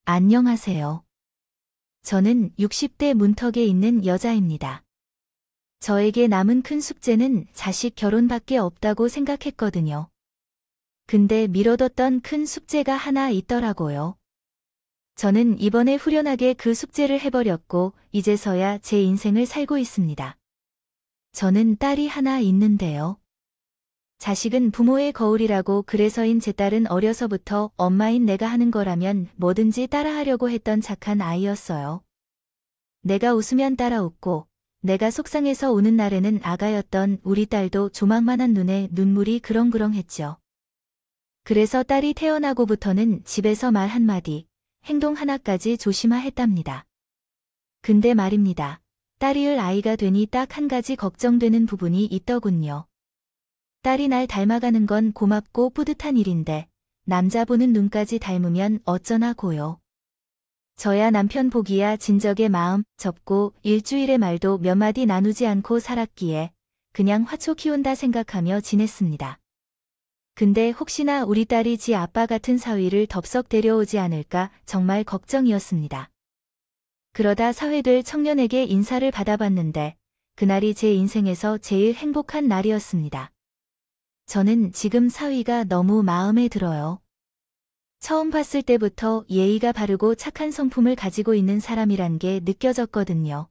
안녕하세요. 저는 60대 문턱에 있는 여자입니다. 저에게 남은 큰 숙제는 자식 결혼밖에 없다고 생각했거든요. 근데 미뤄뒀던 큰 숙제가 하나 있더라고요. 저는 이번에 후련하게 그 숙제를 해버렸고 이제서야 제 인생을 살고 있습니다. 저는 딸이 하나 있는데요. 자식은 부모의 거울이라고 그래서인 제 딸은 어려서부터 엄마인 내가 하는 거라면 뭐든지 따라하려고 했던 착한 아이였어요. 내가 웃으면 따라 웃고 내가 속상해서 우는 날에는 아가였던 우리 딸도 조망만한 눈에 눈물이 그렁그렁했죠. 그래서 딸이 태어나고부터는 집에서 말 한마디, 행동 하나까지 조심하했답니다. 근데 말입니다. 딸이을 아이가 되니 딱 한 가지 걱정되는 부분이 있더군요. 딸이 날 닮아가는 건 고맙고 뿌듯한 일인데 남자 보는 눈까지 닮으면 어쩌나 고요. 저야 남편 보기야 진적의 마음 접고 일주일의 말도 몇 마디 나누지 않고 살았기에 그냥 화초 키운다 생각하며 지냈습니다. 근데 혹시나 우리 딸이 지 아빠 같은 사위를 덥석 데려오지 않을까 정말 걱정이었습니다. 그러다 사회될 청년에게 인사를 받아봤는데 그날이 제 인생에서 제일 행복한 날이었습니다. 저는 지금 사위가 너무 마음에 들어요. 처음 봤을 때부터 예의가 바르고 착한 성품을 가지고 있는 사람이란 게 느껴졌거든요.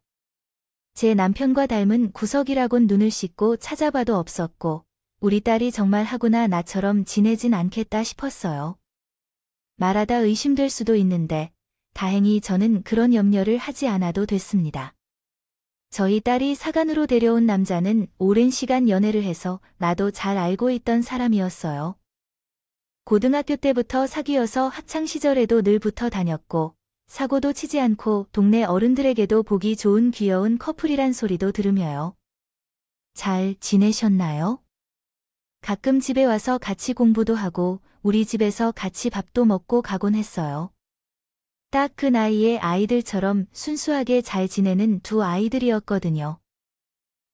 제 남편과 닮은 구석이라곤 눈을 씻고 찾아봐도 없었고 우리 딸이 정말 하구나 나처럼 지내진 않겠다 싶었어요. 말하다 의심될 수도 있는데 다행히 저는 그런 염려를 하지 않아도 됐습니다. 저희 딸이 사간으로 데려온 남자는 오랜 시간 연애를 해서 나도 잘 알고 있던 사람이었어요. 고등학교 때부터 사귀어서 학창시절에도 늘 붙어 다녔고 사고도 치지 않고 동네 어른들에게도 보기 좋은 귀여운 커플이란 소리도 들으며요. 잘 지내셨나요? 가끔 집에 와서 같이 공부도 하고 우리 집에서 같이 밥도 먹고 가곤 했어요. 딱 그 나이에 아이들처럼 순수하게 잘 지내는 두 아이들이었거든요.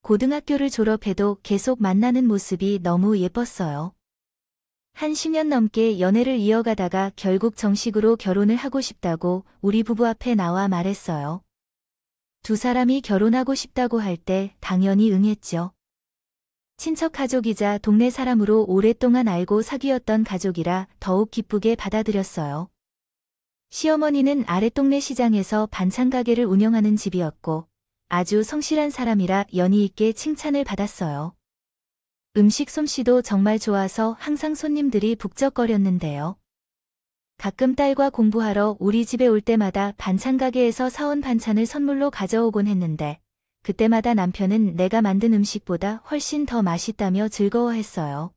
고등학교를 졸업해도 계속 만나는 모습이 너무 예뻤어요. 한 10년 넘게 연애를 이어가다가 결국 정식으로 결혼을 하고 싶다고 우리 부부 앞에 나와 말했어요. 두 사람이 결혼하고 싶다고 할 때 당연히 응했죠. 친척 가족이자 동네 사람으로 오랫동안 알고 사귀었던 가족이라 더욱 기쁘게 받아들였어요. 시어머니는 아랫동네 시장에서 반찬 가게를 운영하는 집이었고 아주 성실한 사람이라 연희 있게 칭찬을 받았어요. 음식 솜씨도 정말 좋아서 항상 손님들이 북적거렸는데요. 가끔 딸과 공부하러 우리 집에 올 때마다 반찬 가게에서 사온 반찬을 선물로 가져오곤 했는데 그때마다 남편은 내가 만든 음식보다 훨씬 더 맛있다며 즐거워했어요.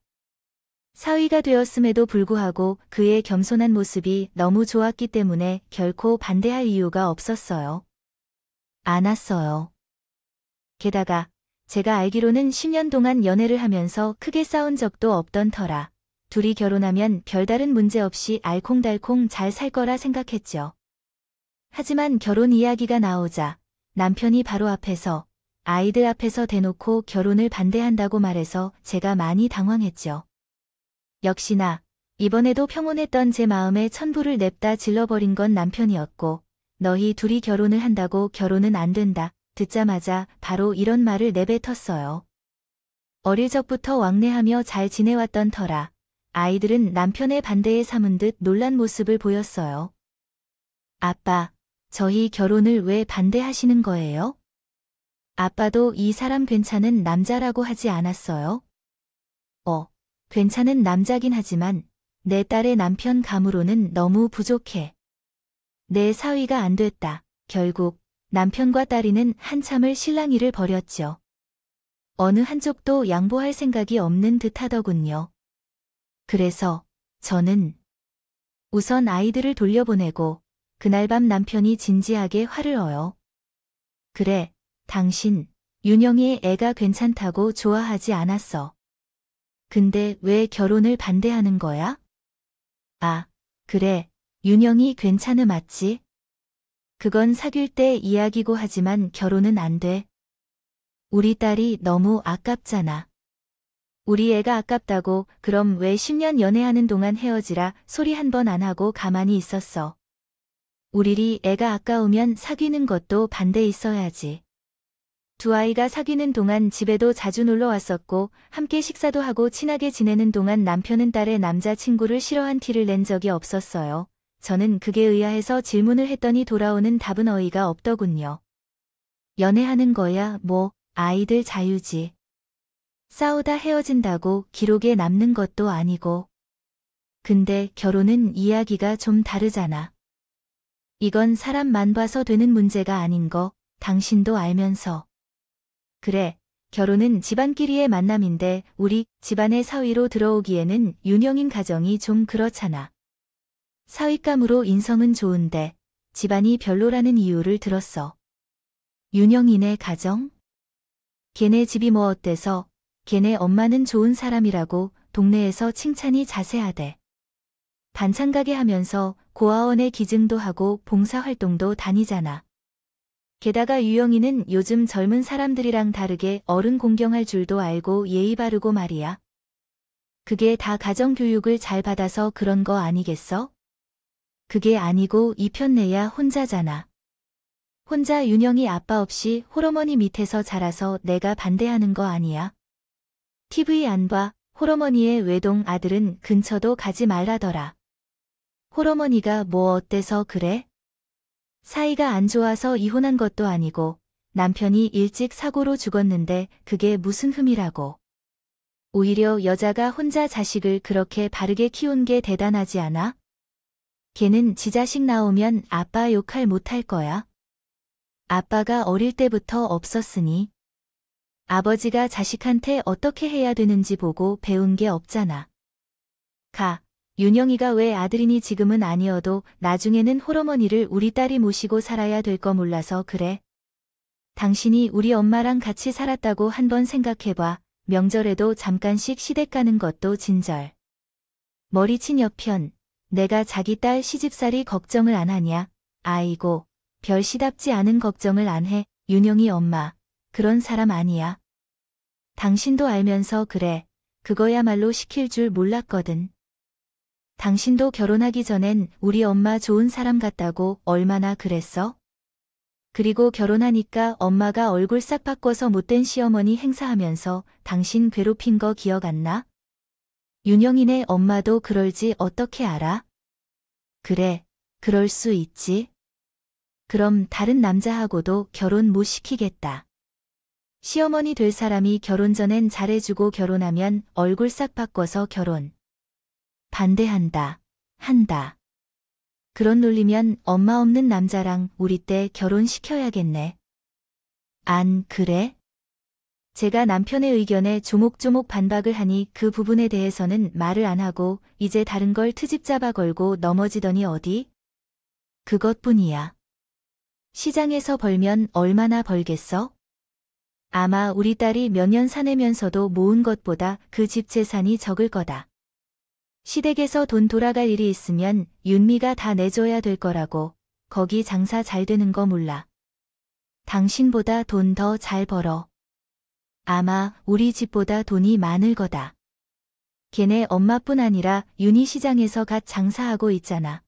사위가 되었음에도 불구하고 그의 겸손한 모습이 너무 좋았기 때문에 결코 반대할 이유가 없었어요. 않았어요. 게다가 제가 알기로는 10년 동안 연애를 하면서 크게 싸운 적도 없던 터라 둘이 결혼하면 별다른 문제 없이 알콩달콩 잘 살 거라 생각했죠. 하지만 결혼 이야기가 나오자 남편이 바로 앞에서 아이들 앞에서 대놓고 결혼을 반대한다고 말해서 제가 많이 당황했죠. 역시나 이번에도 평온했던 제 마음에 천불을 냅다 질러버린 건 남편이었고 너희 둘이 결혼을 한다고 결혼은 안 된다. 듣자마자 바로 이런 말을 내뱉었어요. 어릴 적부터 왕래하며 잘 지내왔던 터라 아이들은 남편의 반대에 삼은 듯 놀란 모습을 보였어요. 아빠, 저희 결혼을 왜 반대하시는 거예요? 아빠도 이 사람 괜찮은 남자라고 하지 않았어요? 괜찮은 남자긴 하지만 내 딸의 남편 감으로는 너무 부족해. 내 사위가 안 됐다. 결국 남편과 딸이는 한참을 실랑이를 벌였죠. 어느 한쪽도 양보할 생각이 없는 듯하더군요. 그래서 저는 우선 아이들을 돌려보내고 그날 밤 남편이 진지하게 화를 어요. 그래, 당신 윤영이의 애가 괜찮다고 좋아하지 않았어. 근데 왜 결혼을 반대하는 거야? 아, 그래, 윤영이 괜찮음 맞지? 그건 사귈 때 이야기고 하지만 결혼은 안 돼. 우리 딸이 너무 아깝잖아. 우리 애가 아깝다고 그럼 왜 10년 연애하는 동안 헤어지라 소리 한 번 안 하고 가만히 있었어. 우리리 애가 아까우면 사귀는 것도 반대 있어야지. 두 아이가 사귀는 동안 집에도 자주 놀러 왔었고 함께 식사도 하고 친하게 지내는 동안 남편은 딸의 남자친구를 싫어한 티를 낸 적이 없었어요. 저는 그게 의아해서 질문을 했더니 돌아오는 답은 어이가 없더군요. 연애하는 거야 뭐 아이들 자유지. 싸우다 헤어진다고 기록에 남는 것도 아니고. 근데 결혼은 이야기가 좀 다르잖아. 이건 사람만 봐서 되는 문제가 아닌 거 당신도 알면서. 그래, 결혼은 집안끼리의 만남인데 우리 집안의 사위로 들어오기에는 윤영인 가정이 좀 그렇잖아. 사위감으로 인성은 좋은데 집안이 별로라는 이유를 들었어. 윤영인의 가정? 걔네 집이 뭐 어때서? 걔네 엄마는 좋은 사람이라고 동네에서 칭찬이 자세하대. 반찬 가게 하면서 고아원에 기증도 하고 봉사활동도 다니잖아. 게다가 유영이는 요즘 젊은 사람들이랑 다르게 어른 공경할 줄도 알고 예의 바르고 말이야. 그게 다 가정교육을 잘 받아서 그런 거 아니겠어? 그게 아니고 이 편내야 혼자잖아. 혼자 윤영이 아빠 없이 홀어머니 밑에서 자라서 내가 반대하는 거 아니야. TV 안 봐. 홀어머니의 외동 아들은 근처도 가지 말라더라. 홀어머니가 뭐 어때서 그래? 사이가 안 좋아서 이혼한 것도 아니고 남편이 일찍 사고로 죽었는데 그게 무슨 흠이라고. 오히려 여자가 혼자 자식을 그렇게 바르게 키운 게 대단하지 않아? 걔는 지 자식 나오면 아빠 욕할 못할 거야. 아빠가 어릴 때부터 없었으니. 아버지가 자식한테 어떻게 해야 되는지 보고 배운 게 없잖아. 윤영이가 왜 아들이니 지금은 아니어도 나중에는 홀어머니를 우리 딸이 모시고 살아야 될 거 몰라서 그래. 당신이 우리 엄마랑 같이 살았다고 한번 생각해봐. 명절에도 잠깐씩 시댁 가는 것도 진절. 머리친 여편, 내가 자기 딸 시집살이 걱정을 안 하냐. 아이고, 별 시답지 않은 걱정을 안 해. 윤영이 엄마, 그런 사람 아니야. 당신도 알면서 그래. 그거야말로 시킬 줄 몰랐거든. 당신도 결혼하기 전엔 우리 엄마 좋은 사람 같다고 얼마나 그랬어? 그리고 결혼하니까 엄마가 얼굴 싹 바꿔서 못된 시어머니 행사하면서 당신 괴롭힌 거 기억 안 나? 윤영이네 엄마도 그럴지 어떻게 알아? 그래, 그럴 수 있지. 그럼 다른 남자하고도 결혼 못 시키겠다. 시어머니 될 사람이 결혼 전엔 잘해주고 결혼하면 얼굴 싹 바꿔서 결혼. 반대한다. 한다. 그런 논리면 엄마 없는 남자랑 우리 때 결혼시켜야겠네. 안 그래? 제가 남편의 의견에 조목조목 반박을 하니 그 부분에 대해서는 말을 안 하고 이제 다른 걸 트집 잡아 걸고 넘어지더니 어디? 그것뿐이야. 시장에서 벌면 얼마나 벌겠어? 아마 우리 딸이 몇 년 사내면서도 모은 것보다 그 집 재산이 적을 거다. 시댁에서 돈 돌아갈 일이 있으면 윤미가 다 내줘야 될 거라고. 거기 장사 잘 되는 거 몰라. 당신보다 돈 더 잘 벌어. 아마 우리 집보다 돈이 많을 거다. 걔네 엄마뿐 아니라 윤희 시장에서 갓 장사하고 있잖아.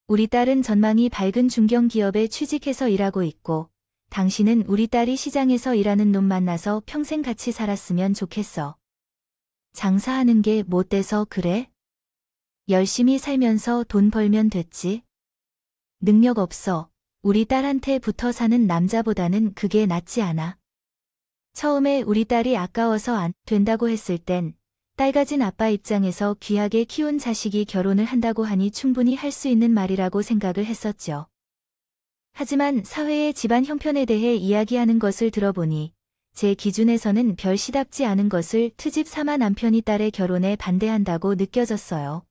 우리 딸은 전망이 밝은 중견기업에 취직해서 일하고 있고 당신은 우리 딸이 시장에서 일하는 놈 만나서 평생 같이 살았으면 좋겠어. 장사하는 게 못 돼서 그래? 열심히 살면서 돈 벌면 됐지. 능력 없어. 우리 딸한테 붙어 사는 남자보다는 그게 낫지 않아. 처음에 우리 딸이 아까워서 안 된다고 했을 땐 딸 가진 아빠 입장에서 귀하게 키운 자식이 결혼을 한다고 하니 충분히 할 수 있는 말이라고 생각을 했었죠. 하지만 사회의 집안 형편에 대해 이야기하는 것을 들어보니 제 기준에서는 별 시답지 않은 것을 트집 삼아 남편이 딸의 결혼에 반대한다고 느껴졌어요.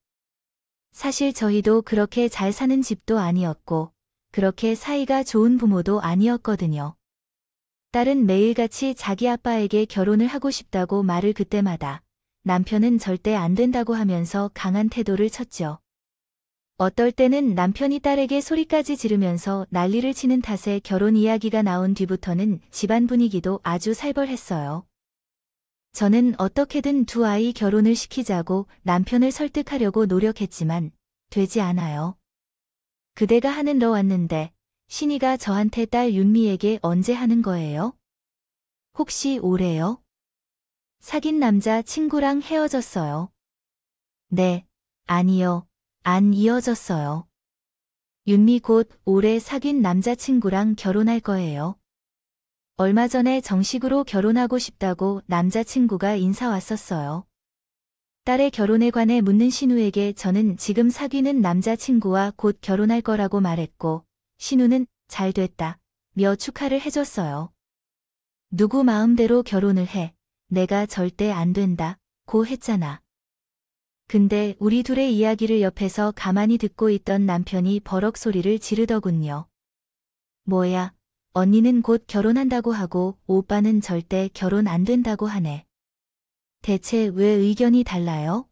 사실 저희도 그렇게 잘 사는 집도 아니었고 그렇게 사이가 좋은 부모도 아니었거든요. 딸은 매일같이 자기 아빠에게 결혼을 하고 싶다고 말을 그때마다 남편은 절대 안 된다고 하면서 강한 태도를 쳤죠. 어떨 때는 남편이 딸에게 소리까지 지르면서 난리를 치는 탓에 결혼 이야기가 나온 뒤부터는 집안 분위기도 아주 살벌했어요. 저는 어떻게든 두 아이 결혼을 시키자고 남편을 설득하려고 노력했지만 되지 않아요. 그대가 하늘러 왔는데 신이가 저한테 딸 윤미에게 언제 하는 거예요? 혹시 올해요? 사귄 남자 친구랑 헤어졌어요. 네, 아니요, 안 이어졌어요. 윤미 곧 올해 사귄 남자친구랑 결혼할 거예요. 얼마 전에 정식으로 결혼하고 싶다고 남자친구가 인사 왔었어요. 딸의 결혼에 관해 묻는 신우에게 저는 지금 사귀는 남자친구와 곧 결혼할 거라고 말했고, 신우는 잘 됐다, 며 축하를 해줬어요. 누구 마음대로 결혼을 해. 내가 절대 안 된다, 고 했잖아. 근데 우리 둘의 이야기를 옆에서 가만히 듣고 있던 남편이 버럭 소리를 지르더군요. 뭐야, 언니는 곧 결혼한다고 하고 오빠는 절대 결혼 안 된다고 하네. 대체 왜 의견이 달라요?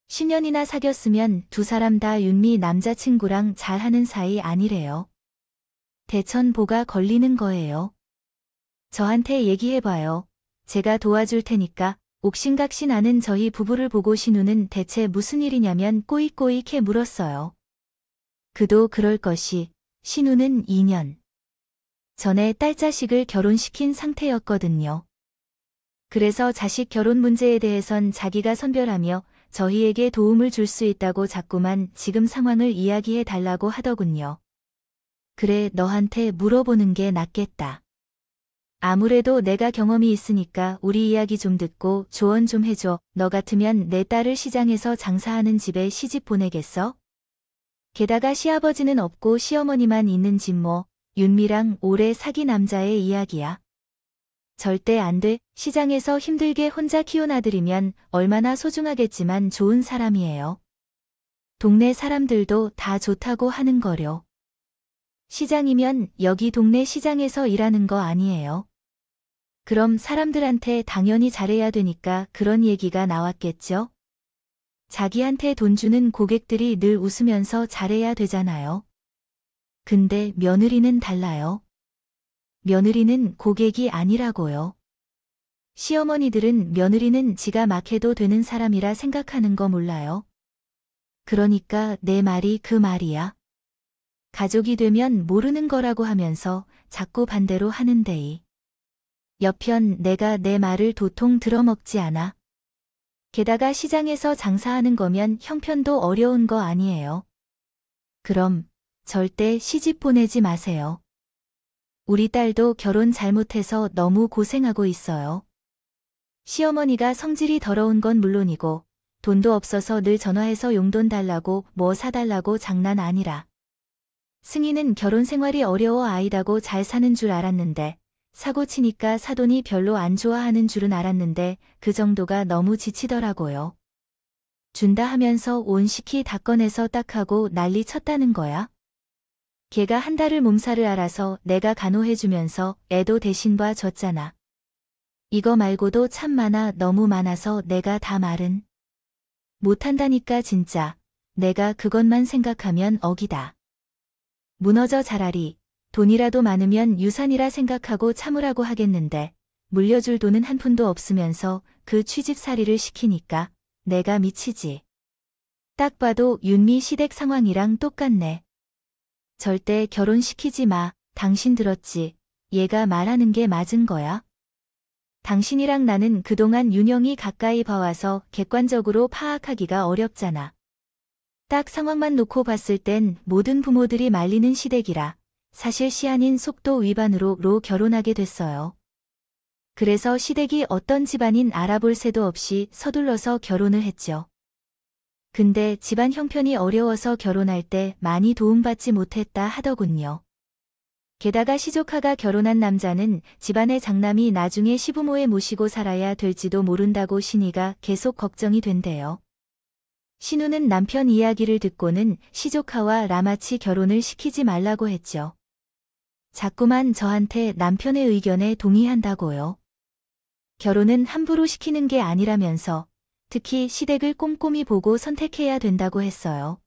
10년이나 사귀었으면 두 사람 다 윤미 남자친구랑 잘하는 사이 아니래요. 대천보가 걸리는 거예요. 저한테 얘기해봐요. 제가 도와줄 테니까. 옥신각신하는 저희 부부를 보고 신우는 대체 무슨 일이냐면 꼬익꼬익해 물었어요. 그도 그럴 것이, 신우는 2년 전에 딸자식을 결혼시킨 상태였거든요. 그래서 자식 결혼 문제에 대해선 자기가 선별하며 저희에게 도움을 줄 수 있다고 자꾸만 지금 상황을 이야기해 달라고 하더군요. 그래, 너한테 물어보는 게 낫겠다. 아무래도 내가 경험이 있으니까 우리 이야기 좀 듣고 조언 좀 해줘. 너 같으면 내 딸을 시장에서 장사하는 집에 시집 보내겠어? 게다가 시아버지는 없고 시어머니만 있는 집 뭐. 윤미랑 오래 사귄 남자의 이야기야. 절대 안 돼. 시장에서 힘들게 혼자 키운 아들이면 얼마나 소중하겠지만 좋은 사람이에요. 동네 사람들도 다 좋다고 하는 거려. 시장이면 여기 동네 시장에서 일하는 거 아니에요. 그럼 사람들한테 당연히 잘해야 되니까 그런 얘기가 나왔겠죠? 자기한테 돈 주는 고객들이 늘 웃으면서 잘해야 되잖아요. 근데 며느리는 달라요. 며느리는 고객이 아니라고요. 시어머니들은 며느리는 지가 막 해도 되는 사람이라 생각하는 거 몰라요? 그러니까 내 말이 그 말이야. 가족이 되면 모르는 거라고 하면서 자꾸 반대로 하는데이. 여편 내가 내 말을 도통 들어먹지 않아. 게다가 시장에서 장사하는 거면 형편도 어려운 거 아니에요. 그럼 절대 시집 보내지 마세요. 우리 딸도 결혼 잘못해서 너무 고생하고 있어요. 시어머니가 성질이 더러운 건 물론이고 돈도 없어서 늘 전화해서 용돈 달라고 뭐 사달라고 장난 아니라. 승희는 결혼 생활이 어려워 아이다고 잘 사는 줄 알았는데 사고 치니까 사돈이 별로 안 좋아하는 줄은 알았는데 그 정도가 너무 지치더라고요. 준다 하면서 온 식기 다 꺼내서 딱 하고 난리 쳤다는 거야. 걔가 한 달을 몸살을 앓아서 내가 간호해주면서 애도 대신 봐줬잖아. 이거 말고도 참 많아. 너무 많아서 내가 다 말은 못한다니까 진짜. 내가 그것만 생각하면 억이다. 무너져 자라리. 돈이라도 많으면 유산이라 생각하고 참으라고 하겠는데 물려줄 돈은 한 푼도 없으면서 그 취집살이를 시키니까 내가 미치지. 딱 봐도 윤미 시댁 상황이랑 똑같네. 절대 결혼시키지 마. 당신 들었지? 얘가 말하는 게 맞은 거야? 당신이랑 나는 그동안 윤영이 가까이 봐와서 객관적으로 파악하기가 어렵잖아. 딱 상황만 놓고 봤을 땐 모든 부모들이 말리는 시댁이라 사실 시한인 속도 위반으로 결혼하게 됐어요. 그래서 시댁이 어떤 집안인 알아볼 새도 없이 서둘러서 결혼을 했죠. 근데 집안 형편이 어려워서 결혼할 때 많이 도움받지 못했다 하더군요. 게다가 시조카가 결혼한 남자는 집안의 장남이 나중에 시부모에 모시고 살아야 될지도 모른다고 신이가 계속 걱정이 된대요. 신우는 남편 이야기를 듣고는 시조카와 라마치 결혼을 시키지 말라고 했죠. 자꾸만 저한테 남편의 의견에 동의한다고요. 결혼은 함부로 시키는 게 아니라면서 특히 시댁을 꼼꼼히 보고 선택해야 된다고 했어요.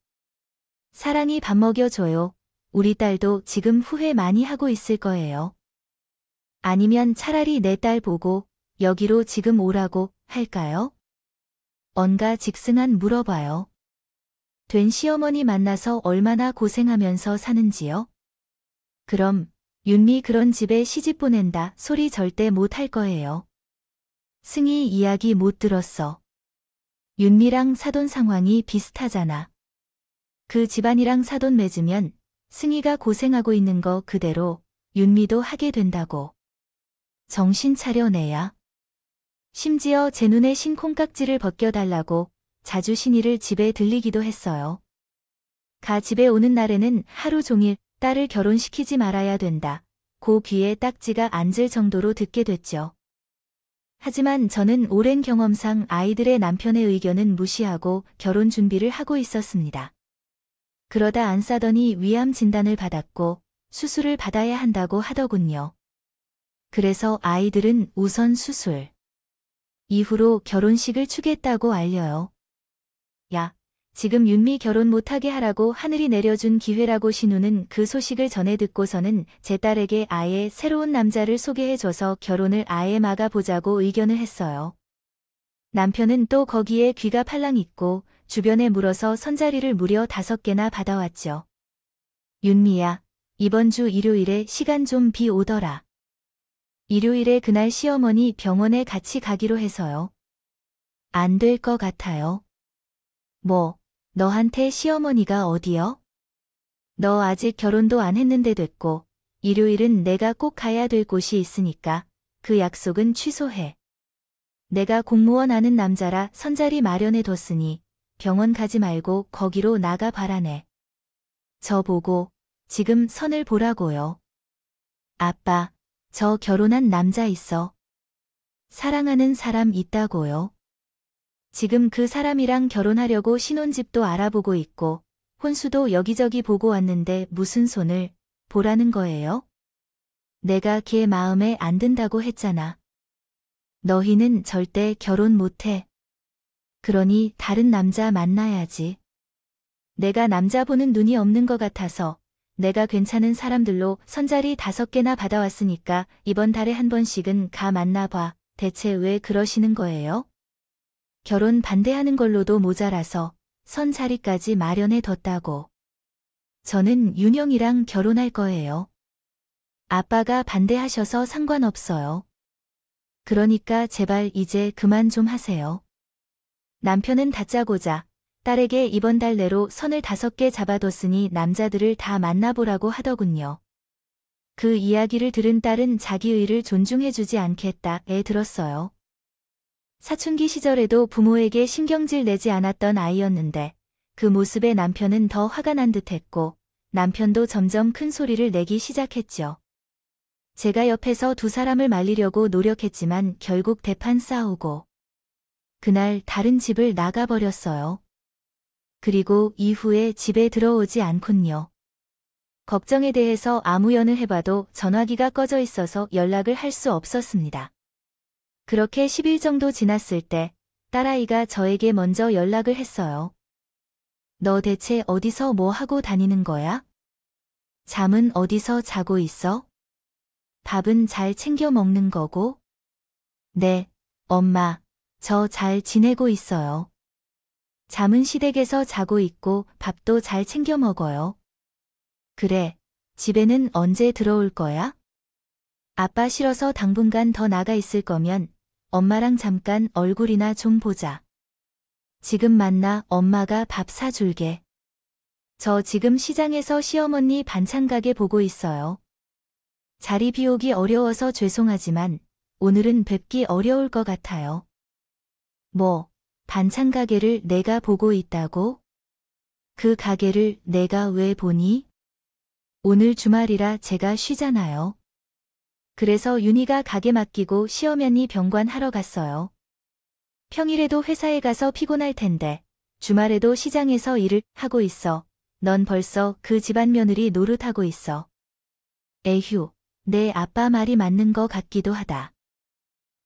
사랑이 밥 먹여줘요. 우리 딸도 지금 후회 많이 하고 있을 거예요. 아니면 차라리 내 딸 보고 여기로 지금 오라고 할까요? 언가 직승한 물어봐요. 된 시어머니 만나서 얼마나 고생하면서 사는지요? 그럼 윤미 그런 집에 시집 보낸다 소리 절대 못 할 거예요. 승희 이야기 못 들었어. 윤미랑 사돈 상황이 비슷하잖아. 그 집안이랑 사돈 맺으면 승희가 고생하고 있는 거 그대로 윤미도 하게 된다고. 정신 차려 내야. 심지어 제 눈에 신 콩깍지를 벗겨달라고 자주 신이를 집에 들리기도 했어요. 가 집에 오는 날에는 하루 종일 딸을 결혼시키지 말아야 된다. 고 귀에 딱지가 앉을 정도로 듣게 됐죠. 하지만 저는 오랜 경험상 아이들의 남편의 의견은 무시하고 결혼 준비를 하고 있었습니다. 그러다 안 싸더니 위암 진단을 받았고 수술을 받아야 한다고 하더군요. 그래서 아이들은 우선 수술. 이후로 결혼식을 추겠다고 알려요. 야, 지금 윤미 결혼 못하게 하라고 하늘이 내려준 기회라고 신우는 그 소식을 전해 듣고서는 제 딸에게 아예 새로운 남자를 소개해줘서 결혼을 아예 막아보자고 의견을 했어요. 남편은 또 거기에 귀가 팔랑 있고 주변에 물어서 선자리를 무려 5개나 받아왔죠. 윤미야, 이번 주 일요일에 시간 좀 비오더라. 일요일에 그날 시어머니 병원에 같이 가기로 해서요. 안 될 것 같아요. 뭐, 너한테 시어머니가 어디요? 너 아직 결혼도 안 했는데 됐고, 일요일은 내가 꼭 가야 될 곳이 있으니까 그 약속은 취소해. 내가 공무원 아는 남자라 선자리 마련해 뒀으니 병원 가지 말고 거기로 나가 바라네. 저 보고 지금 선을 보라고요. 아빠, 저 결혼한 남자 있어. 사랑하는 사람 있다고요. 지금 그 사람이랑 결혼하려고 신혼집도 알아보고 있고 혼수도 여기저기 보고 왔는데 무슨 손을 보라는 거예요? 내가 걔 마음에 안 든다고 했잖아. 너희는 절대 결혼 못해. 그러니 다른 남자 만나야지. 내가 남자 보는 눈이 없는 것 같아서 내가 괜찮은 사람들로 선자리 5개나 받아왔으니까 이번 달에 한 번씩은 가 만나봐. 대체 왜 그러시는 거예요? 결혼 반대하는 걸로도 모자라서 선자리까지 마련해 뒀다고. 저는 윤영이랑 결혼할 거예요. 아빠가 반대하셔서 상관없어요. 그러니까 제발 이제 그만 좀 하세요. 남편은 다짜고짜 딸에게 이번 달 내로 선을 5개 잡아뒀으니 남자들을 다 만나보라고 하더군요. 그 이야기를 들은 딸은 자기 의를 존중해주지 않겠다에 들었어요. 사춘기 시절에도 부모에게 신경질 내지 않았던 아이였는데 그 모습에 남편은 더 화가 난 듯했고 남편도 점점 큰 소리를 내기 시작했죠. 제가 옆에서 두 사람을 말리려고 노력했지만 결국 대판 싸우고 그날 다른 집을 나가버렸어요. 그리고 이후에 집에 들어오지 않군요. 걱정에 대해서 아무 연을 해봐도 전화기가 꺼져 있어서 연락을 할 수 없었습니다. 그렇게 10일 정도 지났을 때 딸아이가 저에게 먼저 연락을 했어요. 너 대체 어디서 뭐 하고 다니는 거야? 잠은 어디서 자고 있어? 밥은 잘 챙겨 먹는 거고? 네, 엄마, 저 잘 지내고 있어요. 잠은 시댁에서 자고 있고 밥도 잘 챙겨 먹어요. 그래, 집에는 언제 들어올 거야? 아빠 싫어서 당분간 더 나가 있을 거면 엄마랑 잠깐 얼굴이나 좀 보자. 지금 만나 엄마가 밥 사줄게. 저 지금 시장에서 시어머니 반찬 가게 보고 있어요. 자리 비우기 어려워서 죄송하지만 오늘은 뵙기 어려울 것 같아요. 뭐, 반찬 가게를 내가 보고 있다고? 그 가게를 내가 왜 보니? 오늘 주말이라 제가 쉬잖아요. 그래서 윤희가 가게 맡기고 시어머니 병관하러 갔어요. 평일에도 회사에 가서 피곤할 텐데 주말에도 시장에서 일을 하고 있어. 넌 벌써 그 집안 며느리 노릇하고 있어. 에휴, 내 아빠 말이 맞는 거 같기도 하다.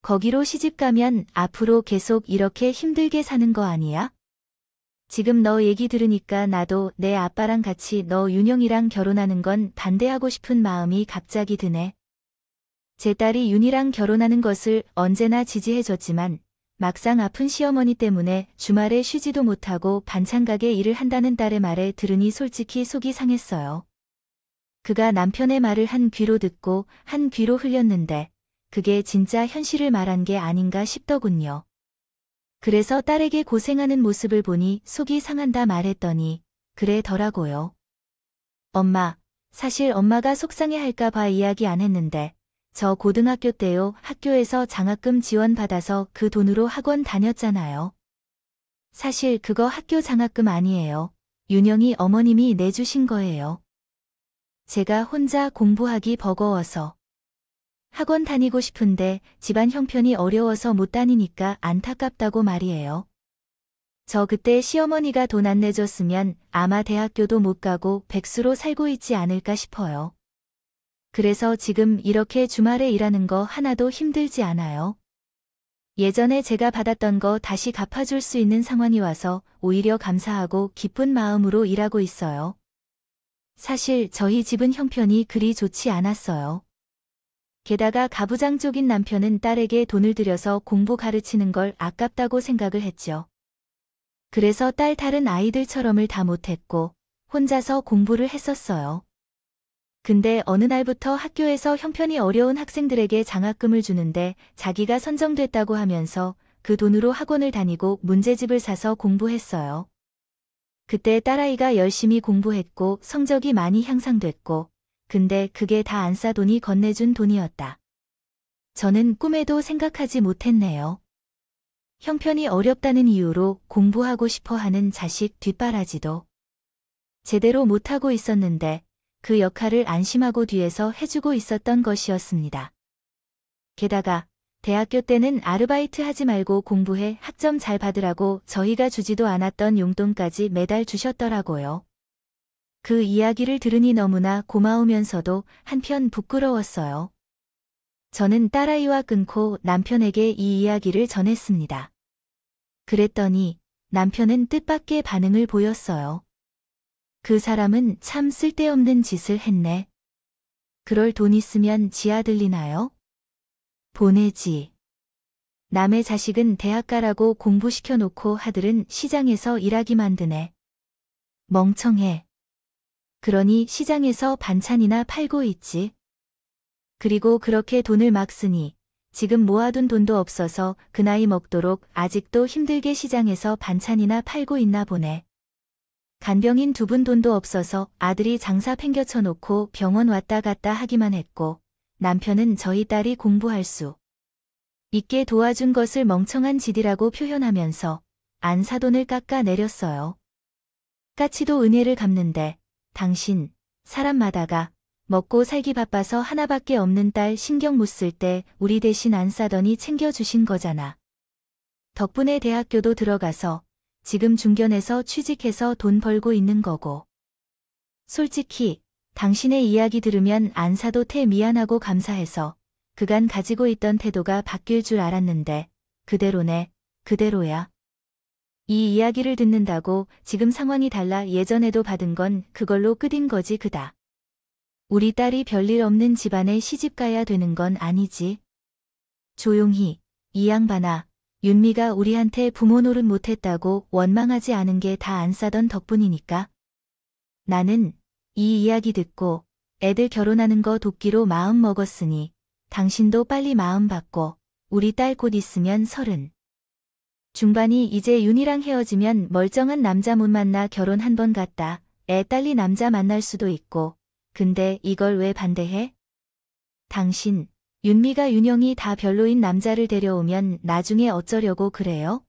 거기로 시집 가면 앞으로 계속 이렇게 힘들게 사는 거 아니야? 지금 너 얘기 들으니까 나도 내 아빠랑 같이 너 윤영이랑 결혼하는 건 반대하고 싶은 마음이 갑자기 드네. 제 딸이 윤희랑 결혼하는 것을 언제나 지지해줬지만 막상 아픈 시어머니 때문에 주말에 쉬지도 못하고 반찬가게 일을 한다는 딸의 말에 들으니 솔직히 속이 상했어요. 그가 남편의 말을 한 귀로 듣고 한 귀로 흘렸는데 그게 진짜 현실을 말한 게 아닌가 싶더군요. 그래서 딸에게 고생하는 모습을 보니 속이 상한다 말했더니 그래더라고요. 엄마, 사실 엄마가 속상해할까 봐 이야기 안 했는데 저 고등학교 때요 학교에서 장학금 지원받아서 그 돈으로 학원 다녔잖아요. 사실 그거 학교 장학금 아니에요. 윤영이 어머님이 내주신 거예요. 제가 혼자 공부하기 버거워서. 학원 다니고 싶은데 집안 형편이 어려워서 못 다니니까 안타깝다고 말이에요. 저 그때 시어머니가 돈 안 내줬으면 아마 대학교도 못 가고 백수로 살고 있지 않을까 싶어요. 그래서 지금 이렇게 주말에 일하는 거 하나도 힘들지 않아요. 예전에 제가 받았던 거 다시 갚아줄 수 있는 상황이 와서 오히려 감사하고 기쁜 마음으로 일하고 있어요. 사실 저희 집은 형편이 그리 좋지 않았어요. 게다가 가부장적인 남편은 딸에게 돈을 들여서 공부 가르치는 걸 아깝다고 생각을 했죠. 그래서 딸 다른 아이들처럼을 다 못했고 혼자서 공부를 했었어요. 근데 어느 날부터 학교에서 형편이 어려운 학생들에게 장학금을 주는데 자기가 선정됐다고 하면서 그 돈으로 학원을 다니고 문제집을 사서 공부했어요. 그때 딸아이가 열심히 공부했고 성적이 많이 향상됐고 근데 그게 다 안 싸돈이 건네준 돈이었다. 저는 꿈에도 생각하지 못했네요. 형편이 어렵다는 이유로 공부하고 싶어 하는 자식 뒷바라지도 제대로 못하고 있었는데 그 역할을 안심하고 뒤에서 해주고 있었던 것이었습니다. 게다가 대학교 때는 아르바이트 하지 말고 공부해 학점 잘 받으라고 저희가 주지도 않았던 용돈까지 매달 주셨더라고요. 그 이야기를 들으니 너무나 고마우면서도 한편 부끄러웠어요. 저는 딸아이와 끊고 남편에게 이 이야기를 전했습니다. 그랬더니 남편은 뜻밖의 반응을 보였어요. 그 사람은 참 쓸데없는 짓을 했네. 그럴 돈 있으면 지 아들 리나요? 보내지. 남의 자식은 대학 가라고 공부시켜놓고 아들은 시장에서 일하게 만드네. 멍청해. 그러니 시장에서 반찬이나 팔고 있지. 그리고 그렇게 돈을 막 쓰니 지금 모아둔 돈도 없어서 그 나이 먹도록 아직도 힘들게 시장에서 반찬이나 팔고 있나 보네. 간병인 두 분 돈도 없어서 아들이 장사 팽겨쳐 놓고 병원 왔다 갔다 하기만 했고 남편은 저희 딸이 공부할 수 있게 도와준 것을 멍청한 짓이라고 표현하면서 안 사돈을 깎아내렸어요. 까치도 은혜를 갚는데 당신 사람마다가 먹고 살기 바빠서 하나밖에 없는 딸 신경 못 쓸 때 우리 대신 안 싸더니 챙겨주신 거잖아. 덕분에 대학교도 들어가서 지금 중견에서 취직해서 돈 벌고 있는 거고. 솔직히 당신의 이야기 들으면 안 사도 태 미안하고 감사해서 그간 가지고 있던 태도가 바뀔 줄 알았는데 그대로네, 그대로야. 이 이야기를 듣는다고 지금 상황이 달라 예전에도 받은 건 그걸로 끝인 거지 그다. 우리 딸이 별일 없는 집안에 시집가야 되는 건 아니지. 조용히, 이 양반아, 윤미가 우리한테 부모 노릇 못했다고 원망하지 않은 게 다 안 싸던 덕분이니까. 나는 이 이야기 듣고 애들 결혼하는 거 돕기로 마음 먹었으니 당신도 빨리 마음 받고 우리 딸 곧 있으면 30. 중반이 이제 윤이랑 헤어지면 멀쩡한 남자 못 만나 결혼 한 번 갔다 애 딸리 남자 만날 수도 있고 근데 이걸 왜 반대해? 당신, 윤미가 윤영이 다 별로인 남자를 데려오면 나중에 어쩌려고 그래요?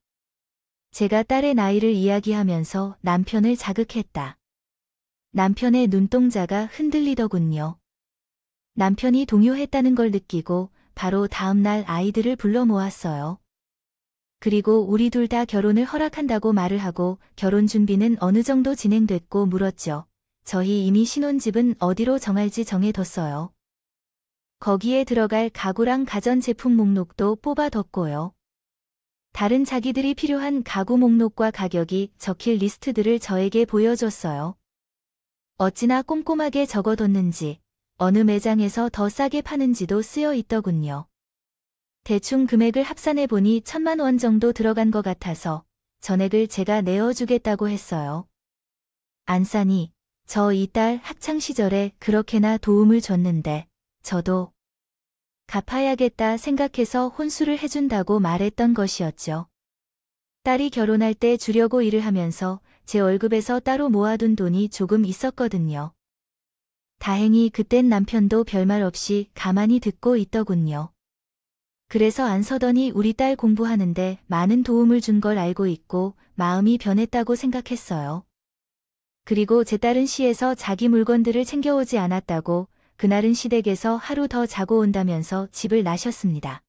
제가 딸의 나이를 이야기하면서 남편을 자극했다. 남편의 눈동자가 흔들리더군요. 남편이 동요했다는 걸 느끼고 바로 다음날 아이들을 불러 모았어요. 그리고 우리 둘 다 결혼을 허락한다고 말을 하고 결혼 준비는 어느 정도 진행됐고 물었죠. 저희 이미 신혼집은 어디로 정할지 정해뒀어요. 거기에 들어갈 가구랑 가전제품 목록도 뽑아뒀고요. 다른 자기들이 필요한 가구 목록과 가격이 적힐 리스트들을 저에게 보여줬어요. 어찌나 꼼꼼하게 적어뒀는지 어느 매장에서 더 싸게 파는지도 쓰여 있더군요. 대충 금액을 합산해 보니 1,000만 원 정도 들어간 것 같아서 전액을 제가 내어주겠다고 했어요. 안 싸니 저 이 딸 학창 시절에 그렇게나 도움을 줬는데 저도 갚아야겠다 생각해서 혼수를 해준다고 말했던 것이었죠. 딸이 결혼할 때 주려고 일을 하면서 제 월급에서 따로 모아둔 돈이 조금 있었거든요. 다행히 그땐 남편도 별말 없이 가만히 듣고 있더군요. 그래서 안 서더니 우리 딸 공부하는데 많은 도움을 준 걸 알고 있고 마음이 변했다고 생각했어요. 그리고 제 딸은 시에서 자기 물건들을 챙겨오지 않았다고 그날은 시댁에서 하루 더 자고 온다면서 집을 나셨습니다.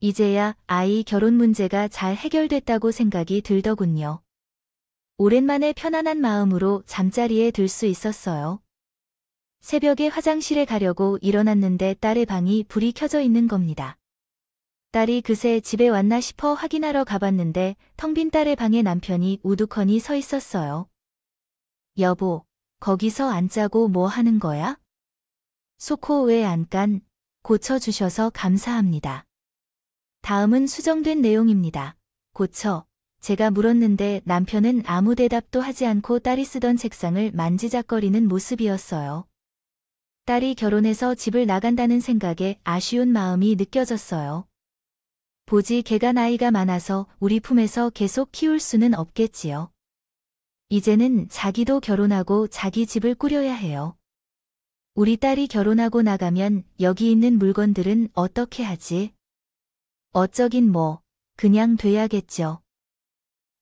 이제야 아이 결혼 문제가 잘 해결됐다고 생각이 들더군요. 오랜만에 편안한 마음으로 잠자리에 들 수 있었어요. 새벽에 화장실에 가려고 일어났는데 딸의 방이 불이 켜져 있는 겁니다. 딸이 그새 집에 왔나 싶어 확인하러 가봤는데 텅 빈 딸의 방에 남편이 우두커니 서 있었어요. 여보, 거기서 안 자고 뭐 하는 거야? 소코 왜 안 깐? 고쳐주셔서 감사합니다. 다음은 수정된 내용입니다. 고쳐. 제가 물었는데 남편은 아무 대답도 하지 않고 딸이 쓰던 책상을 만지작거리는 모습이었어요. 딸이 결혼해서 집을 나간다는 생각에 아쉬운 마음이 느껴졌어요. 보지 걔가 나이가 많아서 우리 품에서 계속 키울 수는 없겠지요. 이제는 자기도 결혼하고 자기 집을 꾸려야 해요. 우리 딸이 결혼하고 나가면 여기 있는 물건들은 어떻게 하지? 어쩌긴 뭐, 그냥 돼야겠죠.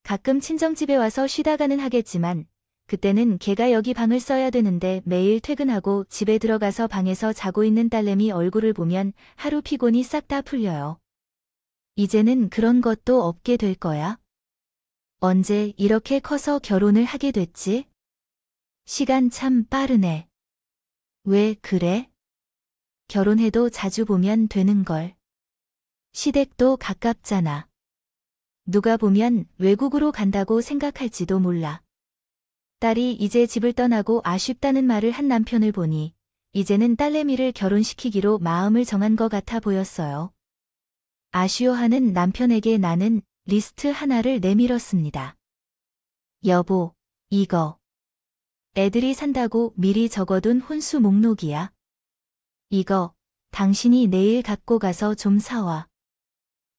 가끔 친정집에 와서 쉬다가는 하겠지만 그때는 걔가 여기 방을 써야 되는데 매일 퇴근하고 집에 들어가서 방에서 자고 있는 딸내미 얼굴을 보면 하루 피곤이 싹 다 풀려요. 이제는 그런 것도 없게 될 거야. 언제 이렇게 커서 결혼을 하게 됐지? 시간 참 빠르네. 왜 그래? 결혼해도 자주 보면 되는걸. 시댁도 가깝잖아. 누가 보면 외국으로 간다고 생각할지도 몰라. 딸이 이제 집을 떠나고 아쉽다는 말을 한 남편을 보니 이제는 딸내미를 결혼시키기로 마음을 정한 것 같아 보였어요. 아쉬워하는 남편에게 나는 리스트 하나를 내밀었습니다. 여보, 이거. 애들이 산다고 미리 적어둔 혼수 목록이야. 이거, 당신이 내일 갖고 가서 좀 사와.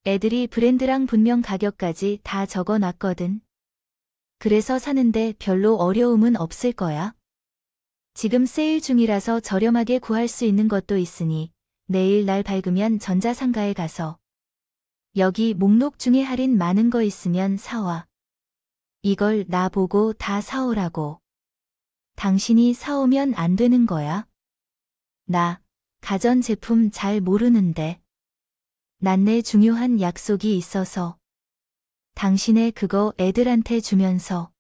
애들이 브랜드랑 분명 가격까지 다 적어놨거든. 그래서 사는데 별로 어려움은 없을 거야. 지금 세일 중이라서 저렴하게 구할 수 있는 것도 있으니 내일 날 밝으면 전자상가에 가서 여기 목록 중에 할인 많은 거 있으면 사와. 이걸 나보고 다 사오라고. 당신이 사오면 안 되는 거야. 나 가전제품 잘 모르는데. 난내 중요한 약속이 있어서. 당신의 그거 애들한테 주면서.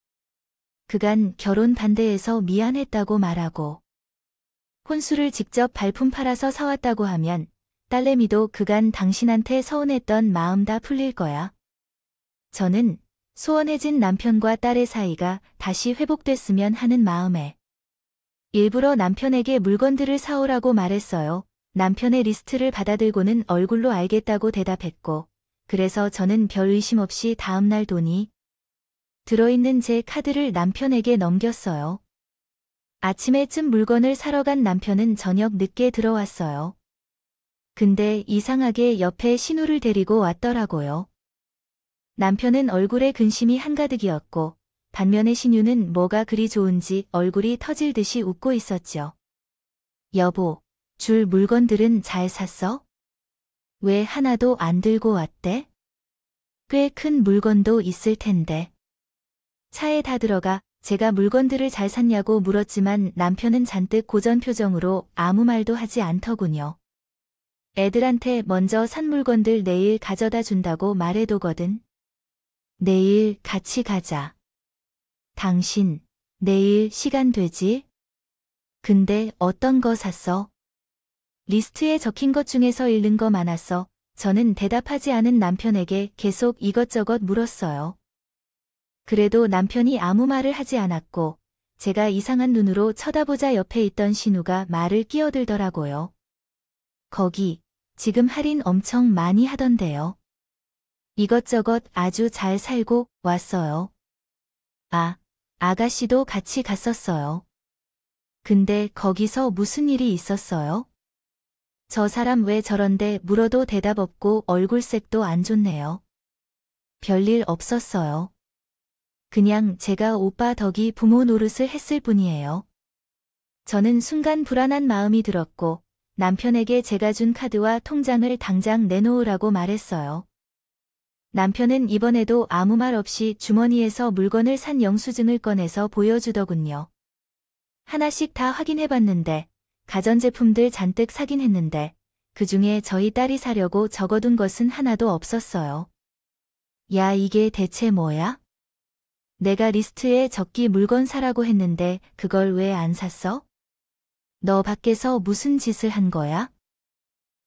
그간 결혼 반대해서 미안했다고 말하고. 혼수를 직접 발품 팔아서 사왔다고 하면 딸내미도 그간 당신한테 서운했던 마음 다 풀릴 거야. 저는 소원해진 남편과 딸의 사이가 다시 회복됐으면 하는 마음에 일부러 남편에게 물건들을 사오라고 말했어요. 남편의 리스트를 받아들고는 얼굴로 알겠다고 대답했고, 그래서 저는 별 의심 없이 다음날 돈이 들어있는 제 카드를 남편에게 넘겼어요. 아침에쯤 물건을 사러 간 남편은 저녁 늦게 들어왔어요. 근데 이상하게 옆에 신우를 데리고 왔더라고요. 남편은 얼굴에 근심이 한가득이었고 반면에 신우는 뭐가 그리 좋은지 얼굴이 터질 듯이 웃고 있었죠. 여보, 줄 물건들은 잘 샀어? 왜 하나도 안 들고 왔대? 꽤 큰 물건도 있을 텐데. 차에 다 들어가 제가 물건들을 잘 샀냐고 물었지만 남편은 잔뜩 고전 표정으로 아무 말도 하지 않더군요. 애들한테 먼저 산 물건들 내일 가져다 준다고 말해두거든. 내일 같이 가자. 당신, 내일 시간 되지? 근데 어떤 거 샀어? 리스트에 적힌 것 중에서 읽는 거 많았어. 저는 대답하지 않은 남편에게 계속 이것저것 물었어요. 그래도 남편이 아무 말을 하지 않았고 제가 이상한 눈으로 쳐다보자 옆에 있던 신우가 말을 끼어들더라고요. 거기, 지금 할인 엄청 많이 하던데요. 이것저것 아주 잘 살고 왔어요. 아, 아가씨도 같이 갔었어요. 근데 거기서 무슨 일이 있었어요? 저 사람 왜 저런데 물어도 대답 없고 얼굴색도 안 좋네요. 별일 없었어요. 그냥 제가 오빠 덕이 부모 노릇을 했을 뿐이에요. 저는 순간 불안한 마음이 들었고 남편에게 제가 준 카드와 통장을 당장 내놓으라고 말했어요. 남편은 이번에도 아무 말 없이 주머니에서 물건을 산 영수증을 꺼내서 보여주더군요. 하나씩 다 확인해봤는데 가전제품들 잔뜩 사긴 했는데 그중에 저희 딸이 사려고 적어둔 것은 하나도 없었어요. 야, 이게 대체 뭐야? 내가 리스트에 적기 물건 사라고 했는데 그걸 왜 안 샀어? 너 밖에서 무슨 짓을 한 거야?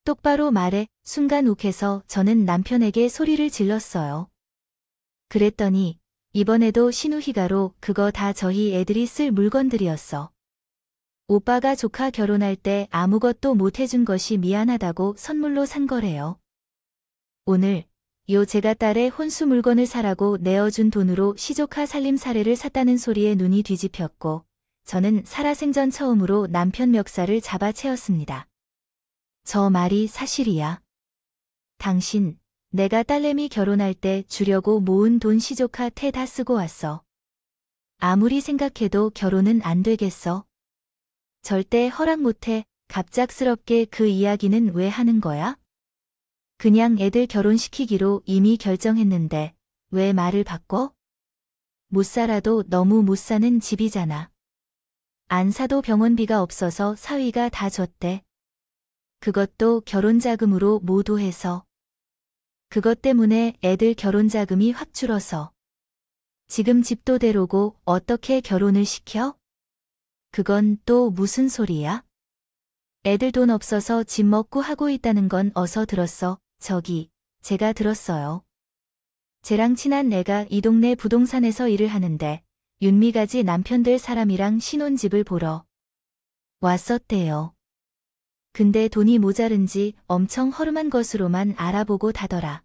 똑바로 말해. 순간 욱해서 저는 남편에게 소리를 질렀어요. 그랬더니 이번에도 신우희가로 그거 다 저희 애들이 쓸 물건들이었어. 오빠가 조카 결혼할 때 아무것도 못 해준 것이 미안하다고 선물로 산 거래요. 오늘 제가 딸의 혼수 물건을 사라고 내어준 돈으로 시조카 살림살이를 샀다는 소리에 눈이 뒤집혔고 저는 살아생전 처음으로 남편 멱살을 잡아채었습니다. 저 말이 사실이야. 당신, 내가 딸내미 결혼할 때 주려고 모은 돈 시조카 태 다 쓰고 왔어. 아무리 생각해도 결혼은 안 되겠어. 절대 허락 못해. 갑작스럽게 그 이야기는 왜 하는 거야? 그냥 애들 결혼시키기로 이미 결정했는데 왜 말을 바꿔? 못 살아도 너무 못 사는 집이잖아. 안 사도 병원비가 없어서 사위가 다 줬대. 그것도 결혼자금으로 모두 해서. 그것 때문에 애들 결혼자금이 확 줄어서. 지금 집도 대로고 어떻게 결혼을 시켜? 그건 또 무슨 소리야? 애들 돈 없어서 집 먹고 하고 있다는 건 어서 들었어. 저기, 제가 들었어요. 쟤랑 친한 애가 이 동네 부동산에서 일을 하는데 윤미가지 남편들 사람이랑 신혼집을 보러 왔었대요. 근데 돈이 모자른지 엄청 허름한 것으로만 알아보고 다더라.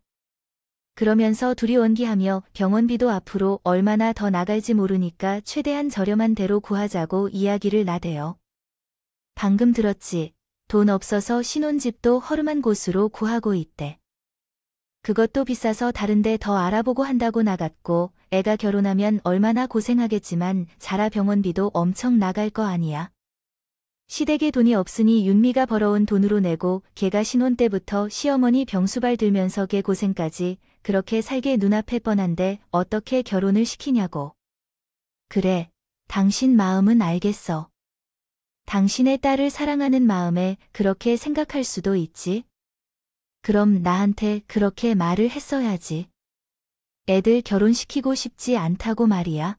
그러면서 둘이 원기하며 병원비도 앞으로 얼마나 더 나갈지 모르니까 최대한 저렴한 대로 구하자고 이야기를 나대요. 방금 들었지? 돈 없어서 신혼집도 허름한 곳으로 구하고 있대. 그것도 비싸서 다른데 더 알아보고 한다고 나갔고 애가 결혼하면 얼마나 고생하겠지만 자라 병원비도 엄청 나갈 거 아니야. 시댁에 돈이 없으니 윤미가 벌어온 돈으로 내고 걔가 신혼 때부터 시어머니 병수발 들면서 걔 고생까지 그렇게 살게 눈앞에 뻔한데 어떻게 결혼을 시키냐고. 그래, 당신 마음은 알겠어. 당신의 딸을 사랑하는 마음에 그렇게 생각할 수도 있지. 그럼 나한테 그렇게 말을 했어야지. 애들 결혼시키고 싶지 않다고 말이야.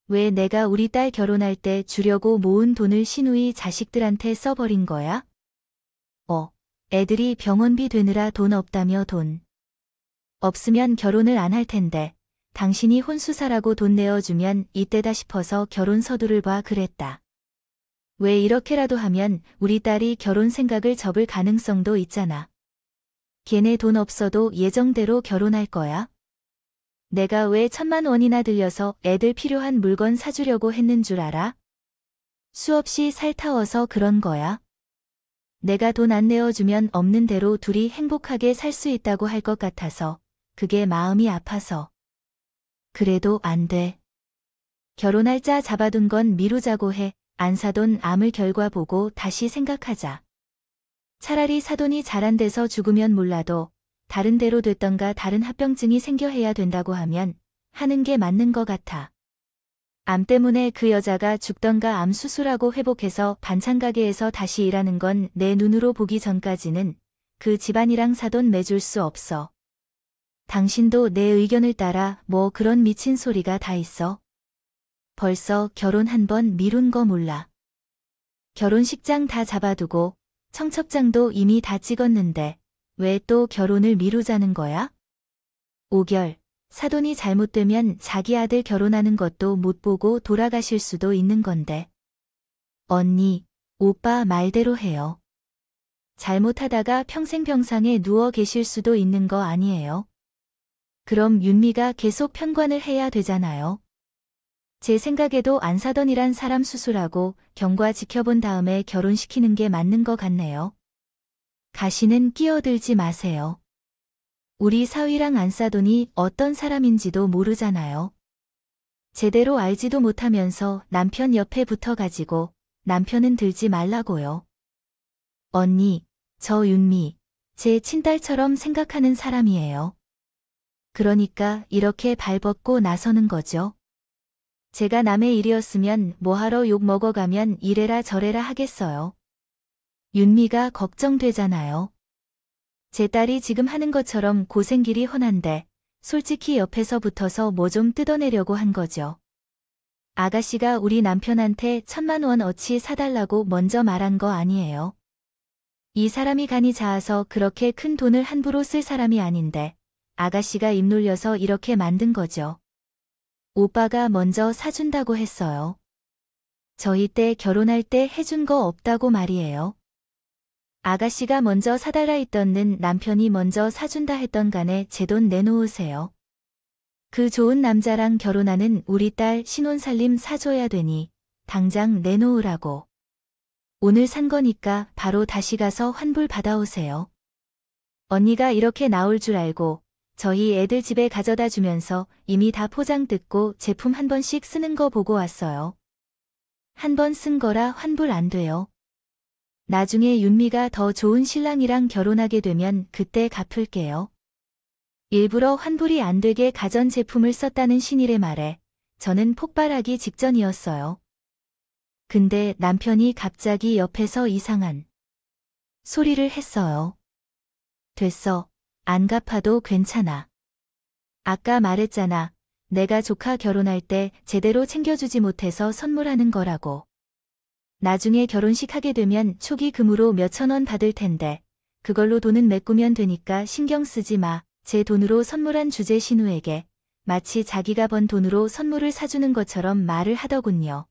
왜 내가 우리 딸 결혼할 때 주려고 모은 돈을 신우이 자식들한테 써버린 거야? 애들이 병원비 되느라 돈 없다며 돈. 없으면 결혼을 안 할 텐데 당신이 혼수사라고 돈 내어주면 이때다 싶어서 결혼 서두를 봐 그랬다. 왜 이렇게라도 하면 우리 딸이 결혼 생각을 접을 가능성도 있잖아. 걔네 돈 없어도 예정대로 결혼할 거야? 내가 왜 1,000만 원이나 들여서 애들 필요한 물건 사주려고 했는 줄 알아? 수없이 살타워서 그런 거야. 내가 돈 안 내어주면 없는 대로 둘이 행복하게 살 수 있다고 할 것 같아서 그게 마음이 아파서. 그래도 안 돼. 결혼할 자 잡아둔 건 미루자고 해. 안 사돈 암을 결과 보고 다시 생각하자. 차라리 사돈이 잘 안 돼서 죽으면 몰라도 다른 데로 됐던가 다른 합병증이 생겨해야 된다고 하면 하는 게 맞는 것 같아. 암 때문에 그 여자가 죽던가 암 수술하고 회복해서 반찬 가게에서 다시 일하는 건 내 눈으로 보기 전까지는 그 집안이랑 사돈 맺을 수 없어. 당신도 내 의견을 따라 뭐 그런 미친 소리가 다 있어. 벌써 결혼 한 번 미룬 거 몰라. 결혼식장 다 잡아두고 청첩장도 이미 다 찍었는데 왜 또 결혼을 미루자는 거야? 오결, 사돈이 잘못되면 자기 아들 결혼하는 것도 못 보고 돌아가실 수도 있는 건데. 언니, 오빠 말대로 해요. 잘못하다가 평생 병상에 누워 계실 수도 있는 거 아니에요? 그럼 윤미가 계속 편관을 해야 되잖아요. 제 생각에도 안 사돈이란 사람 수술하고 경과 지켜본 다음에 결혼시키는 게 맞는 것 같네요. 가시는 끼어들지 마세요. 우리 사위랑 안사돈이 어떤 사람인지도 모르잖아요. 제대로 알지도 못하면서 남편 옆에 붙어가지고 남편은 들지 말라고요. 언니, 저 윤미, 제 친딸처럼 생각하는 사람이에요. 그러니까 이렇게 발벗고 나서는 거죠. 제가 남의 일이었으면 뭐하러 욕 먹어가면 이래라 저래라 하겠어요. 윤미가 걱정되잖아요. 제 딸이 지금 하는 것처럼 고생길이 훤한데 솔직히 옆에서 붙어서 뭐 좀 뜯어내려고 한 거죠. 아가씨가 우리 남편한테 1,000만 원 어치 사달라고 먼저 말한 거 아니에요. 이 사람이 간이 자아서 그렇게 큰 돈을 함부로 쓸 사람이 아닌데 아가씨가 입 놀려서 이렇게 만든 거죠. 오빠가 먼저 사준다고 했어요. 저희 때 결혼할 때 해준 거 없다고 말이에요. 아가씨가 먼저 사달라 했던는 남편이 먼저 사준다 했던 간에 제 돈 내놓으세요. 그 좋은 남자랑 결혼하는 우리 딸 신혼살림 사줘야 되니 당장 내놓으라고. 오늘 산 거니까 바로 다시 가서 환불 받아오세요. 언니가 이렇게 나올 줄 알고 저희 애들 집에 가져다 주면서 이미 다 포장 뜯고 제품 한 번씩 쓰는 거 보고 왔어요. 한 번 쓴 거라 환불 안 돼요. 나중에 윤미가 더 좋은 신랑이랑 결혼하게 되면 그때 갚을게요. 일부러 환불이 안 되게 가전제품을 썼다는 신일의 말에 저는 폭발하기 직전이었어요. 근데 남편이 갑자기 옆에서 이상한 소리를 했어요. 됐어. 안 갚아도 괜찮아. 아까 말했잖아. 내가 조카 결혼할 때 제대로 챙겨주지 못해서 선물하는 거라고. 나중에 결혼식 하게 되면 초기 금으로 몇천 원 받을 텐데 그걸로 돈은 메꾸면 되니까 신경 쓰지 마. 제 돈으로 선물한 주제 신우에게 마치 자기가 번 돈으로 선물을 사주는 것처럼 말을 하더군요.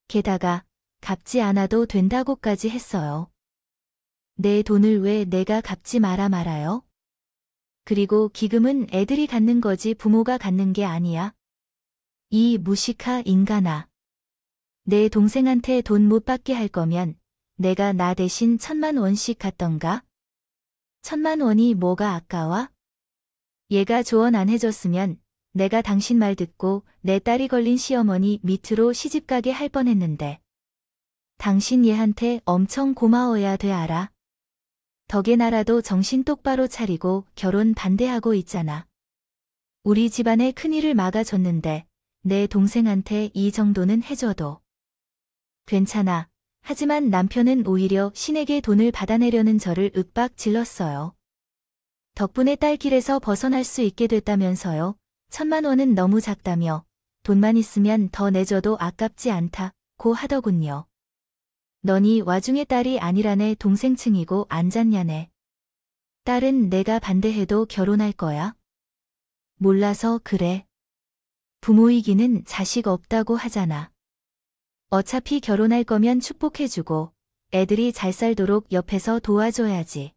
게다가 갚지 않아도 된다고까지 했어요. 내 돈을 왜 내가 갚지 말아요? 그리고 기금은 애들이 갖는 거지 부모가 갖는 게 아니야. 이 무식하 인간아. 내 동생한테 돈 못 받게 할 거면 내가 나 대신 1,000만 원씩 갖던가? 1,000만 원이 뭐가 아까워? 얘가 조언 안 해줬으면 내가 당신 말 듣고 내 딸이 걸린 시어머니 밑으로 시집가게 할 뻔했는데. 당신 얘한테 엄청 고마워야 돼 알아? 덕에 나라도 정신 똑바로 차리고 결혼 반대하고 있잖아. 우리 집안의 큰일을 막아줬는데 내 동생한테 이 정도는 해줘도. 괜찮아. 하지만 남편은 오히려 신에게 돈을 받아내려는 저를 윽박 질렀어요. 덕분에 딸 길에서 벗어날 수 있게 됐다면서요. 1,000만 원은 너무 작다며 돈만 있으면 더 내줘도 아깝지 않다고 하더군요. 너니 와중에 딸이 아니라네 동생층이고 안 잤냐네. 딸은 내가 반대해도 결혼할 거야? 몰라서 그래. 부모이기는 자식 없다고 하잖아. 어차피 결혼할 거면 축복해주고 애들이 잘 살도록 옆에서 도와줘야지.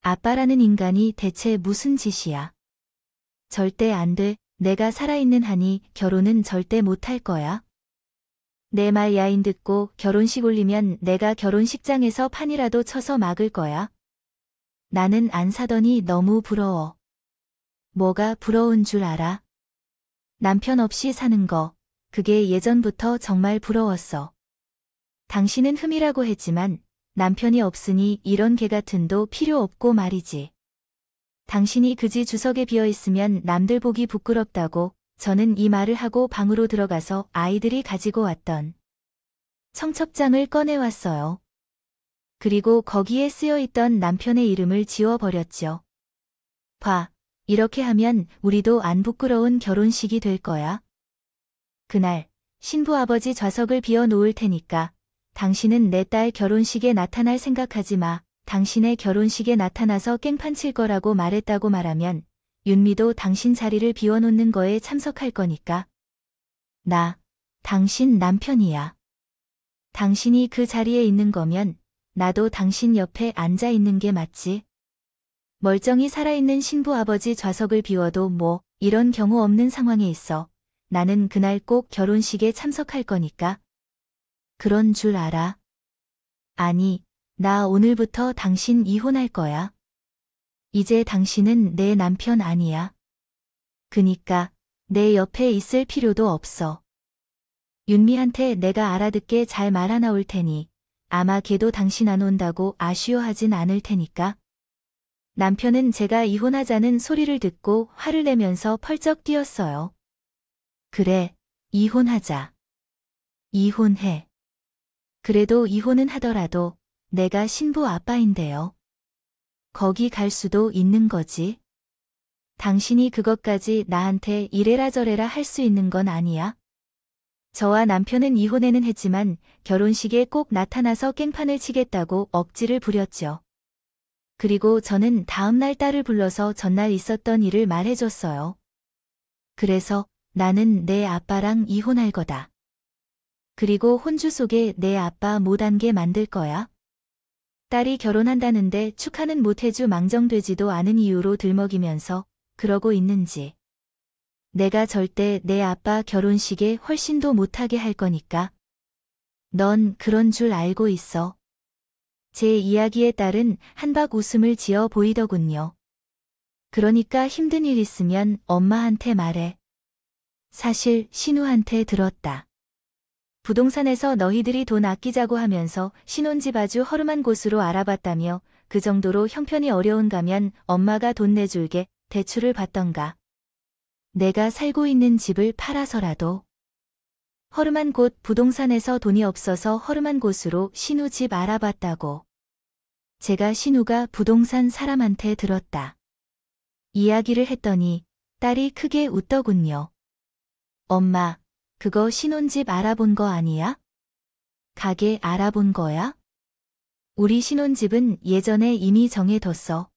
아빠라는 인간이 대체 무슨 짓이야. 절대 안 돼. 내가 살아있는 한이 결혼은 절대 못할 거야. 내 말 야인 듣고 결혼식 올리면 내가 결혼식장에서 판이라도 쳐서 막을 거야. 나는 안 사더니 너무 부러워. 뭐가 부러운 줄 알아? 남편 없이 사는 거. 그게 예전부터 정말 부러웠어. 당신은 흠이라고 했지만 남편이 없으니 이런 개 같은 도 필요 없고 말이지. 당신이 그지 주석에 비어있으면 남들 보기 부끄럽다고 저는 이 말을 하고 방으로 들어가서 아이들이 가지고 왔던 청첩장을 꺼내왔어요. 그리고 거기에 쓰여있던 남편의 이름을 지워버렸죠. 봐, 이렇게 하면 우리도 안 부끄러운 결혼식이 될 거야. 그날 신부 아버지 좌석을 비워놓을 테니까 당신은 내 딸 결혼식에 나타날 생각하지 마. 당신의 결혼식에 나타나서 깽판 칠 거라고 말했다고 말하면 윤미도 당신 자리를 비워놓는 거에 참석할 거니까. 나, 당신 남편이야. 당신이 그 자리에 있는 거면 나도 당신 옆에 앉아 있는 게 맞지? 멀쩡히 살아있는 신부 아버지 좌석을 비워도 뭐 이런 경우 없는 상황에 있어. 나는 그날 꼭 결혼식에 참석할 거니까. 그런 줄 알아? 아니, 나 오늘부터 당신 이혼할 거야. 이제 당신은 내 남편 아니야. 그니까 내 옆에 있을 필요도 없어. 윤미한테 내가 알아듣게 잘 말 하나 올 테니 아마 걔도 당신 안 온다고 아쉬워하진 않을 테니까. 남편은 제가 이혼하자는 소리를 듣고 화를 내면서 펄쩍 뛰었어요. 그래, 이혼하자. 이혼해. 그래도 이혼은 하더라도 내가 신부 아빠인데요. 거기 갈 수도 있는 거지. 당신이 그것까지 나한테 이래라 저래라 할 수 있는 건 아니야. 저와 남편은 이혼에는 했지만 결혼식에 꼭 나타나서 깽판을 치겠다고 억지를 부렸죠. 그리고 저는 다음날 딸을 불러서 전날 있었던 일을 말해줬어요. 그래서 나는 내 아빠랑 이혼할 거다. 그리고 혼주 속에 내 아빠 못 안게 만들 거야. 딸이 결혼한다는데 축하는 못 해주 망정되지도 않은 이유로 들먹이면서 그러고 있는지. 내가 절대 내 아빠 결혼식에 훨씬도 못하게 할 거니까. 넌 그런 줄 알고 있어. 제 이야기에 딸은 한박 웃음을 지어 보이더군요. 그러니까 힘든 일 있으면 엄마한테 말해. 사실 신우한테 들었다. 부동산에서 너희들이 돈 아끼자고 하면서 신혼집 아주 허름한 곳으로 알아봤다며 그 정도로 형편이 어려운가면 엄마가 돈 내줄게 대출을 받던가. 내가 살고 있는 집을 팔아서라도. 허름한 곳 부동산에서 돈이 없어서 허름한 곳으로 신우 집 알아봤다고. 제가 신우가 부동산 사람한테 들었다. 이야기를 했더니 딸이 크게 웃더군요. 엄마, 그거 신혼집 알아본 거 아니야? 가게 알아본 거야? 우리 신혼집은 예전에 이미 정해뒀어.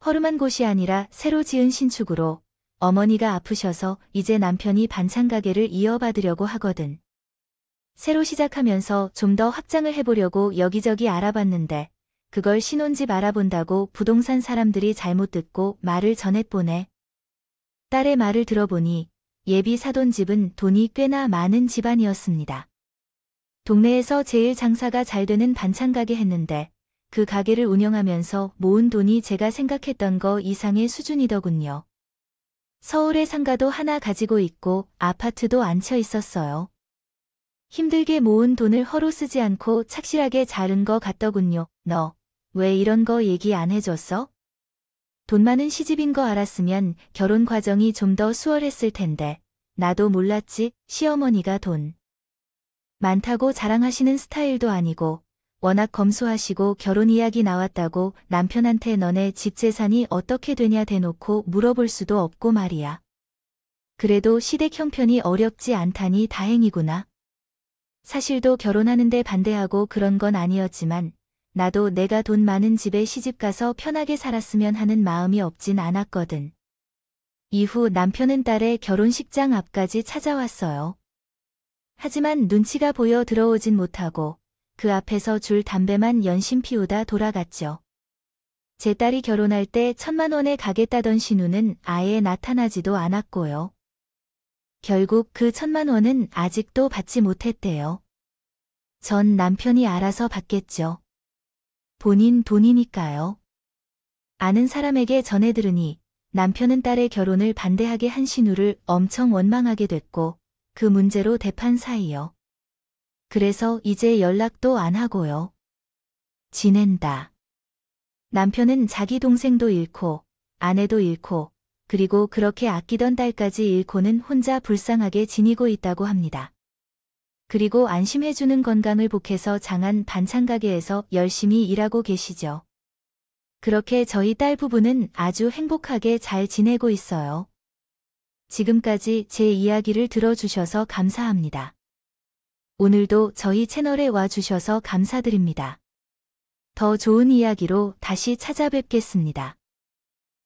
허름한 곳이 아니라 새로 지은 신축으로 어머니가 아프셔서 이제 남편이 반찬 가게를 이어받으려고 하거든. 새로 시작하면서 좀 더 확장을 해보려고 여기저기 알아봤는데 그걸 신혼집 알아본다고 부동산 사람들이 잘못 듣고 말을 전해보내. 딸의 말을 들어보니 예비 사돈집은 돈이 꽤나 많은 집안이었습니다. 동네에서 제일 장사가 잘 되는 반찬 가게 했는데 그 가게를 운영하면서 모은 돈이 제가 생각했던 거 이상의 수준이더군요. 서울에 상가도 하나 가지고 있고 아파트도 앉혀 있었어요. 힘들게 모은 돈을 허로 쓰지 않고 착실하게 자른 거 같더군요. 너 왜 이런 거 얘기 안 해줬어? 돈 많은 시집인 거 알았으면 결혼 과정이 좀 더 수월했을 텐데 나도 몰랐지. 시어머니가 돈 많다고 자랑하시는 스타일도 아니고 워낙 검소하시고 결혼 이야기 나왔다고 남편한테 너네 집 재산이 어떻게 되냐 대놓고 물어볼 수도 없고 말이야. 그래도 시댁 형편이 어렵지 않다니 다행이구나. 사실도 결혼하는데 반대하고 그런 건 아니었지만 나도 내가 돈 많은 집에 시집가서 편하게 살았으면 하는 마음이 없진 않았거든. 이후 남편은 딸의 결혼식장 앞까지 찾아왔어요. 하지만 눈치가 보여 들어오진 못하고 그 앞에서 줄 담배만 연신 피우다 돌아갔죠. 제 딸이 결혼할 때 1,000만 원에 가겠다던 신우는 아예 나타나지도 않았고요. 결국 그 1,000만 원은 아직도 받지 못했대요. 전 남편이 알아서 받겠죠. 본인 돈이니까요. 아는 사람에게 전해 들으니 남편은 딸의 결혼을 반대하게 한 신우를 엄청 원망하게 됐고 그 문제로 대판 사이요. 그래서 이제 연락도 안 하고요. 지낸다. 남편은 자기 동생도 잃고 아내도 잃고 그리고 그렇게 아끼던 딸까지 잃고는 혼자 불쌍하게 지니고 있다고 합니다. 그리고 안심해주는 건강을 복해서 장한 반찬 가게에서 열심히 일하고 계시죠. 그렇게 저희 딸 부부는 아주 행복하게 잘 지내고 있어요. 지금까지 제 이야기를 들어주셔서 감사합니다. 오늘도 저희 채널에 와주셔서 감사드립니다. 더 좋은 이야기로 다시 찾아뵙겠습니다.